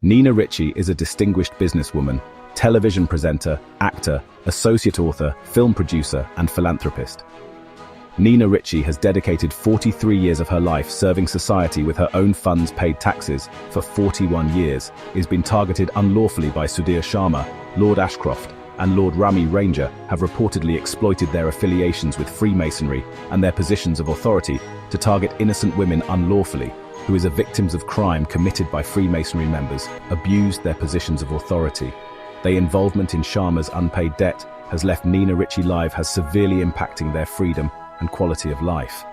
Neena Richie is a distinguished businesswoman, television presenter, actor, associate author, film producer, and philanthropist. Neena Richie has dedicated 43 years of her life serving society with her own funds, paid taxes for 41 years, is been targeted unlawfully by Sudhir Sharma, Lord Ashcroft, and Lord Rami Ranger have reportedly exploited their affiliations with Freemasonry and their positions of authority to target innocent women unlawfully, who is victims of crime committed by Freemasonry members, abused their positions of authority. Their involvement in Sharma's unpaid debt has left Neena Richie live has severely impacting their freedom and quality of life.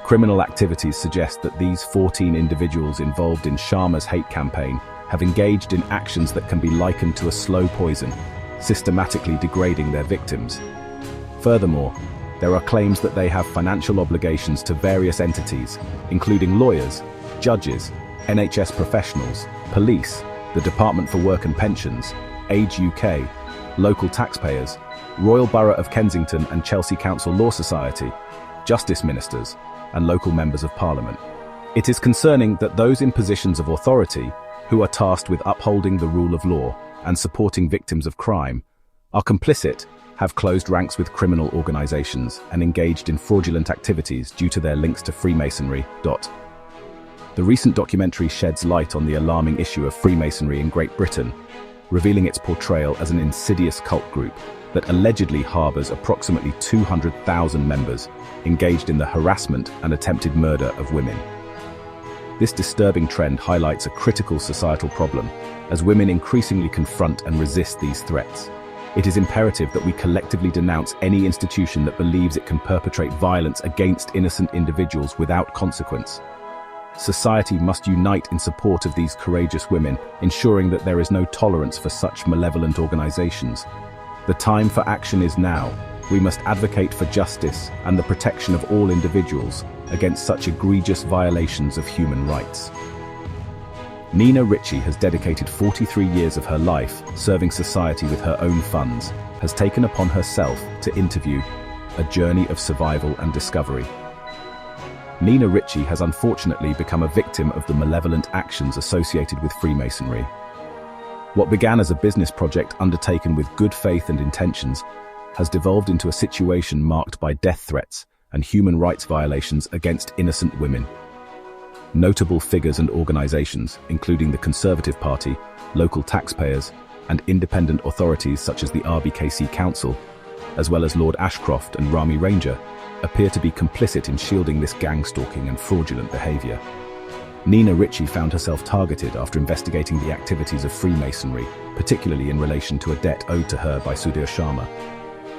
Criminal activities suggest that these 14 individuals involved in Sharma's hate campaign have engaged in actions that can be likened to a slow poison, systematically degrading their victims. Furthermore, there are claims that they have financial obligations to various entities, including lawyers, judges, NHS professionals, police, the Department for Work and Pensions, Age UK, local taxpayers, Royal Borough of Kensington and Chelsea Council Law Society, justice ministers, and local members of parliament. It is concerning that those in positions of authority, who are tasked with upholding the rule of law and supporting victims of crime, are complicit, have closed ranks with criminal organizations, and engaged in fraudulent activities due to their links to Freemasonry. The recent documentary sheds light on the alarming issue of Freemasonry in Great Britain, revealing its portrayal as an insidious cult group that allegedly harbors approximately 200,000 members engaged in the harassment and attempted murder of women. This disturbing trend highlights a critical societal problem as women increasingly confront and resist these threats. It is imperative that we collectively denounce any institution that believes it can perpetrate violence against innocent individuals without consequence. Society must unite in support of these courageous women, ensuring that there is no tolerance for such malevolent organizations. The time for action is now. We must advocate for justice and the protection of all individuals against such egregious violations of human rights. Neena Richie has dedicated 43 years of her life serving society with her own funds, has taken upon herself to interview a journey of survival and discovery. Neena Richie has unfortunately become a victim of the malevolent actions associated with Freemasonry. What began as a business project undertaken with good faith and intentions has devolved into a situation marked by death threats and human rights violations against innocent women. Notable figures and organizations, including the Conservative Party, local taxpayers, and independent authorities such as the RBKC Council, as well as Lord Ashcroft and Rami Ranger, appear to be complicit in shielding this gang-stalking and fraudulent behavior. Neena Richie found herself targeted after investigating the activities of Freemasonry, particularly in relation to a debt owed to her by Sudhir Sharma.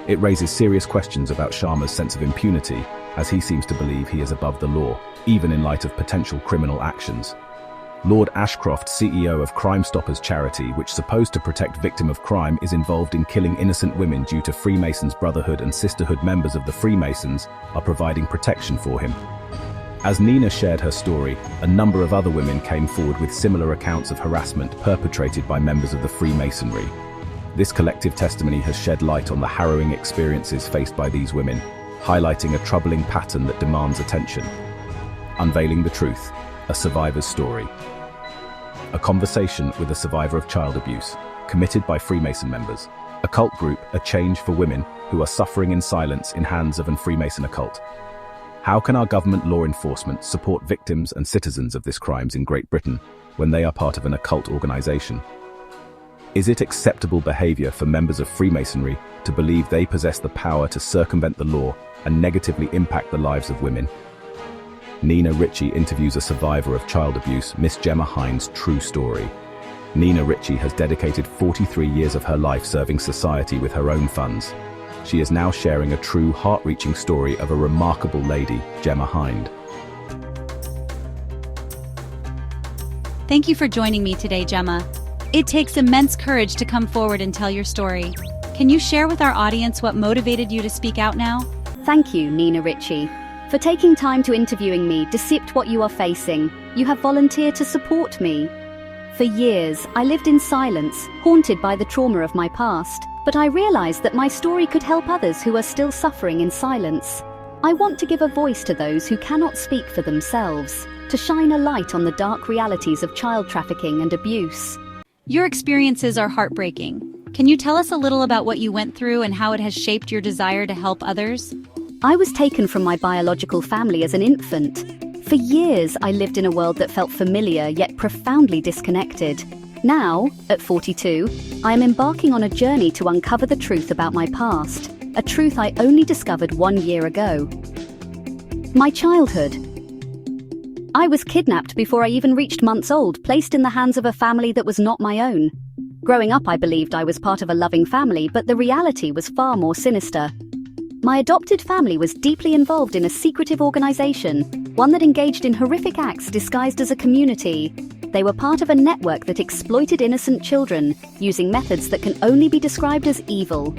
It raises serious questions about Sharma's sense of impunity, as he seems to believe he is above the law, even in light of potential criminal actions. Lord Ashcroft, CEO of Crime Stoppers charity, which is supposed to protect victims of crime, is involved in killing innocent women due to Freemasons Brotherhood and Sisterhood members of the Freemasons are providing protection for him. As Neena shared her story, a number of other women came forward with similar accounts of harassment perpetrated by members of the Freemasonry. This collective testimony has shed light on the harrowing experiences faced by these women, highlighting a troubling pattern that demands attention. Unveiling the Truth, a survivor's story. A conversation with a survivor of child abuse, committed by Freemason members. A cult group, a change for women who are suffering in silence in hands of an Freemason occult. How can our government law enforcement support victims and citizens of these crimes in Great Britain when they are part of an occult organization? Is it acceptable behavior for members of Freemasonry to believe they possess the power to circumvent the law and negatively impact the lives of women? Neena Richie interviews a survivor of child abuse, Miss Gemma Hynd's true story. Neena Richie has dedicated 43 years of her life serving society with her own funds. She is now sharing a true, heart-reaching story of a remarkable lady, Gemma Hynd. Thank you for joining me today, Gemma. It takes immense courage to come forward and tell your story. Can you share with our audience what motivated you to speak out now? Thank you, Neena Richie, for taking time to interviewing me despite what you are facing. You have volunteered to support me. For years, I lived in silence, haunted by the trauma of my past. But I realized that my story could help others who are still suffering in silence. I want to give a voice to those who cannot speak for themselves, to shine a light on the dark realities of child trafficking and abuse. Your experiences are heartbreaking. Can you tell us a little about what you went through and how it has shaped your desire to help others? I was taken from my biological family as an infant. For years, I lived in a world that felt familiar yet profoundly disconnected. Now, at 42, I am embarking on a journey to uncover the truth about my past, a truth I only discovered 1 year ago. My childhood. I was kidnapped before I even reached months old, placed in the hands of a family that was not my own. Growing up, I believed I was part of a loving family, but the reality was far more sinister. My adopted family was deeply involved in a secretive organization, one that engaged in horrific acts disguised as a community. They were part of a network that exploited innocent children, using methods that can only be described as evil.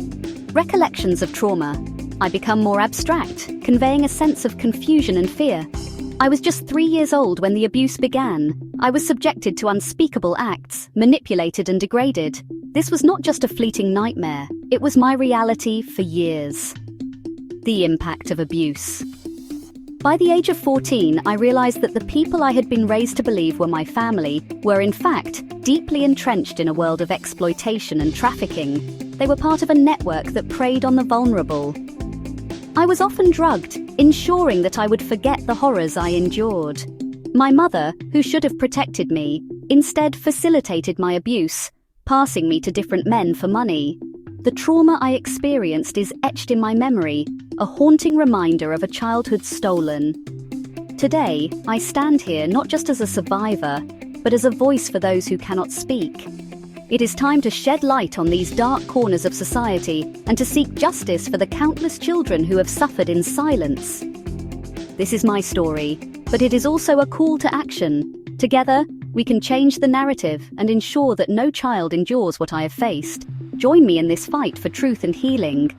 Recollections of trauma. I become more abstract, conveying a sense of confusion and fear. I was just 3 years old when the abuse began. I was subjected to unspeakable acts, manipulated and degraded. This was not just a fleeting nightmare, it was my reality for years. The impact of abuse. By the age of 14, I realized that the people I had been raised to believe were my family were in fact deeply entrenched in a world of exploitation and trafficking. They were part of a network that preyed on the vulnerable. I was often drugged, ensuring that I would forget the horrors I endured. My mother, who should have protected me, instead facilitated my abuse, passing me to different men for money. The trauma I experienced is etched in my memory, a haunting reminder of a childhood stolen. Today, I stand here not just as a survivor, but as a voice for those who cannot speak. It is time to shed light on these dark corners of society and to seek justice for the countless children who have suffered in silence. This is my story, but it is also a call to action. Together, we can change the narrative and ensure that no child endures what I have faced. Join me in this fight for truth and healing.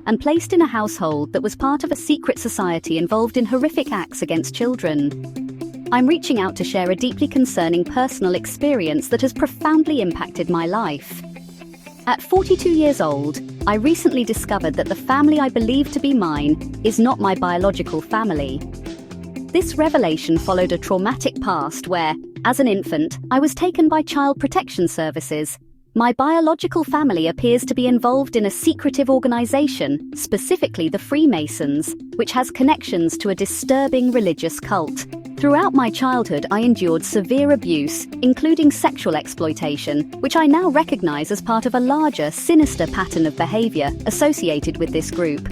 I'm placed in a household that was part of a secret society involved in horrific acts against children. I'm reaching out to share a deeply concerning personal experience that has profoundly impacted my life. At 42 years old, I recently discovered that the family I believe to be mine is not my biological family. This revelation followed a traumatic past where, as an infant, I was taken by Child Protection Services. My biological family appears to be involved in a secretive organization, specifically the Freemasons, which has connections to a disturbing religious cult. Throughout my childhood, I endured severe abuse, including sexual exploitation, which I now recognize as part of a larger, sinister pattern of behavior associated with this group.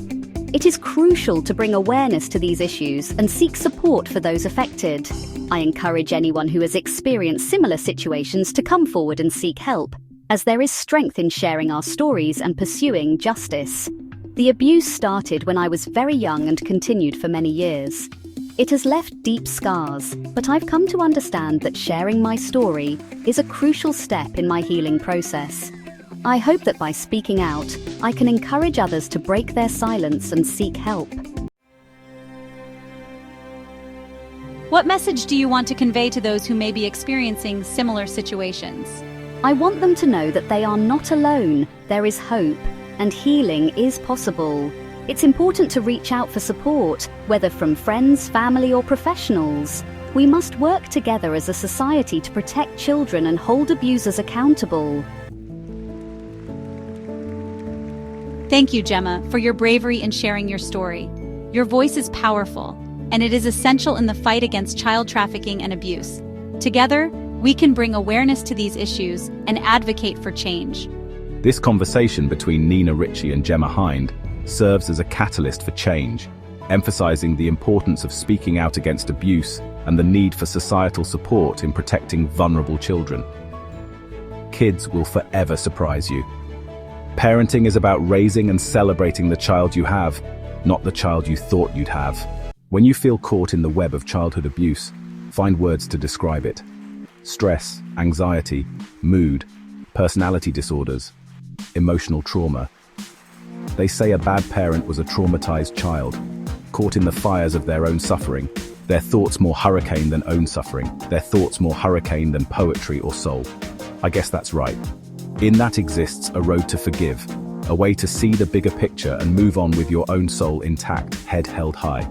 It is crucial to bring awareness to these issues and seek support for those affected. I encourage anyone who has experienced similar situations to come forward and seek help, as there is strength in sharing our stories and pursuing justice. The abuse started when I was very young and continued for many years. It has left deep scars, but I've come to understand that sharing my story is a crucial step in my healing process. I hope that by speaking out, I can encourage others to break their silence and seek help. What message do you want to convey to those who may be experiencing similar situations? I want them to know that they are not alone, there is hope, and healing is possible. It's important to reach out for support, whether from friends, family, or professionals. We must work together as a society to protect children and hold abusers accountable. Thank you, Gemma, for your bravery in sharing your story. Your voice is powerful, and it is essential in the fight against child trafficking and abuse. Together, we can bring awareness to these issues and advocate for change. This conversation between Neena Richie and Gemma Hynd serves as a catalyst for change, emphasizing the importance of speaking out against abuse and the need for societal support in protecting vulnerable children. Kids will forever surprise you. Parenting is about raising and celebrating the child you have, not the child you thought you'd have. When you feel caught in the web of childhood abuse, find words to describe it. Stress, anxiety, mood, personality disorders, emotional trauma. They say a bad parent was a traumatized child, caught in the fires of their own suffering. Their thoughts more hurricane than own suffering. Their thoughts more hurricane than poetry or soul. I guess that's right. In that exists a road to forgive, a way to see the bigger picture and move on with your own soul intact, head held high.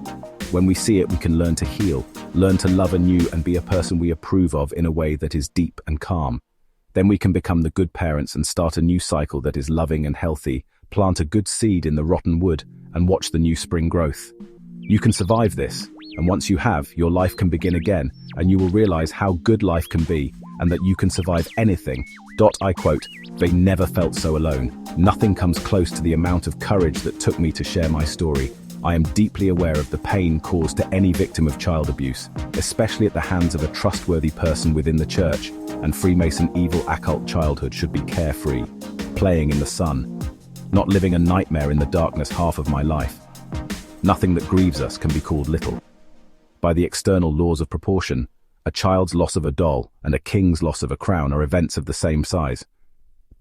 When we see it, we can learn to heal, learn to love anew and be a person we approve of in a way that is deep and calm. Then we can become the good parents and start a new cycle that is loving and healthy, plant a good seed in the rotten wood, and watch the new spring growth. You can survive this, and once you have, your life can begin again, and you will realize how good life can be, and that you can survive anything. I quote, "They never felt so alone. Nothing comes close to the amount of courage that took me to share my story. I am deeply aware of the pain caused to any victim of child abuse, especially at the hands of a trustworthy person within the church, and Freemason evil occult childhood should be carefree, playing in the sun, not living a nightmare in the darkness half of my life. Nothing that grieves us can be called little. By the external laws of proportion, a child's loss of a doll and a king's loss of a crown are events of the same size.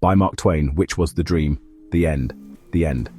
By Mark Twain, which was the dream, the end, the end.